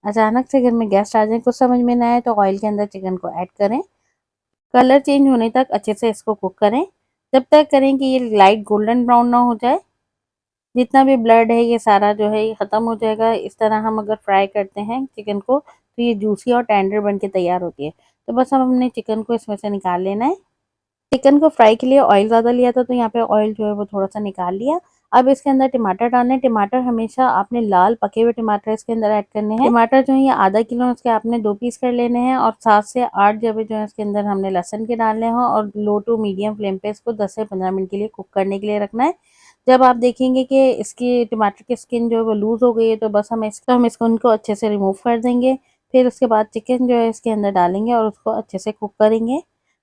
अचानक से घर में गेस्ट आ जाए, कुछ समझ में ना आए तो ऑयल के अंदर चिकन को ऐड करें। कलर चेंज होने तक अच्छे से इसको कुक करें। जब तक करें कि ये लाइट गोल्डन ब्राउन ना हो जाए। जितना भी ब्लड है ये सारा जो है ये खत्म हो जाएगा। इस तरह हम अगर फ्राई करते हैं चिकन को तो ये जूसी और टेंडर बन के तैयार होती है। तो बस हम हमने चिकन को इसमें से निकाल लेना है। चिकन को फ्राई के लिए ऑयल ज़्यादा लिया था तो यहाँ पे ऑयल जो है वो थोड़ा सा निकाल लिया। अब इसके अंदर टमाटर डालने हैं। टमाटर हमेशा आपने लाल पके हुए टमाटर इसके अंदर ऐड करने हैं। टमाटर जो है ये आधा किलो है, उसके आपने 2 पीस कर लेने हैं। और 7 से 8 जबे जो है इसके अंदर हमने लहसुन के डालने हैं और लो टू मीडियम फ्लेम पे इसको 10 से 15 मिनट के लिए कुक करने के लिए रखना है। जब आप देखेंगे कि इसकी टमाटर की स्किन जो है वो लूज हो गई है तो बस हम इसको उनको अच्छे से रिमूव कर देंगे। फिर उसके बाद चिकन जो है इसके अंदर डालेंगे और उसको अच्छे से कुक करेंगे।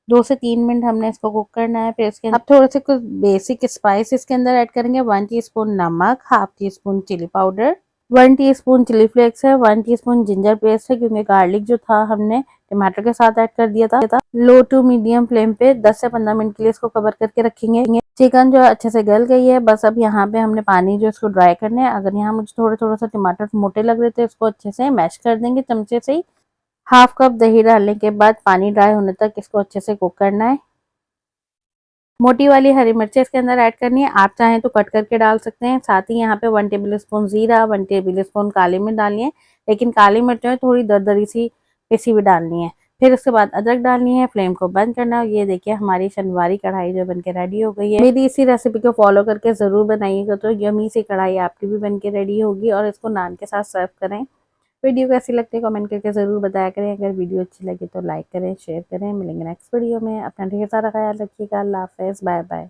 2 से 3 मिनट हमने इसको कुक करना है। फिर इसके अब थोड़े से कुछ बेसिक स्पाइस इसके अंदर ऐड करेंगे। 1 टीस्पून नमक, half teaspoon chilli powder, 1 teaspoon chilli flakes है, 1 टीस्पून जिंजर पेस्ट है क्योंकि गार्लिक जो था हमने टमाटर के साथ ऐड कर दिया था। लो टू मीडियम फ्लेम पे 10 से 15 मिनट के लिए इसको कवर करके रखेंगे। चिकन जो है अच्छे से गल गई है। बस अब यहाँ पे हमने पानी जो इसको ड्राई करना है। अगर यहाँ मुझे थोड़ा सा टमाटर मोटे लग रहे थे इसको अच्छे से मैश कर देंगे चमचे से ही। हाफ कप दही डालने के बाद पानी ड्राई होने तक इसको अच्छे से कुक करना है। मोटी वाली हरी मिर्चें इसके अंदर ऐड करनी है। आप चाहें तो कट करके डाल सकते हैं। साथ ही यहाँ पे 1 टेबल स्पून जीरा, 1 टेबल स्पून काली मिर्च डालनी है। लेकिन काली मिर्च जो है थोड़ी दरदरी सी पिसी हुई डालनी है। फिर उसके बाद अदरक डालनी है। फ्लेम को बंद करना है। ये देखिए हमारी शनवारी कढ़ाई जो बनके रेडी हो गई है। मेरी इसी रेसिपी को फॉलो करके जरूर बनाइएगा तो यमी सी कढ़ाई आपकी भी बनके रेडी होगी। और इसको नान के साथ सर्व करें। वीडियो कैसी लगती है कमेंट करके ज़रूर बताया करें। अगर वीडियो अच्छी लगे तो लाइक करें, शेयर करें। मिलेंगे नेक्स्ट वीडियो में। अपना ढेर सारा ख्याल रखिएगा। अल्लाह हाफ़िज़, बाय बाय।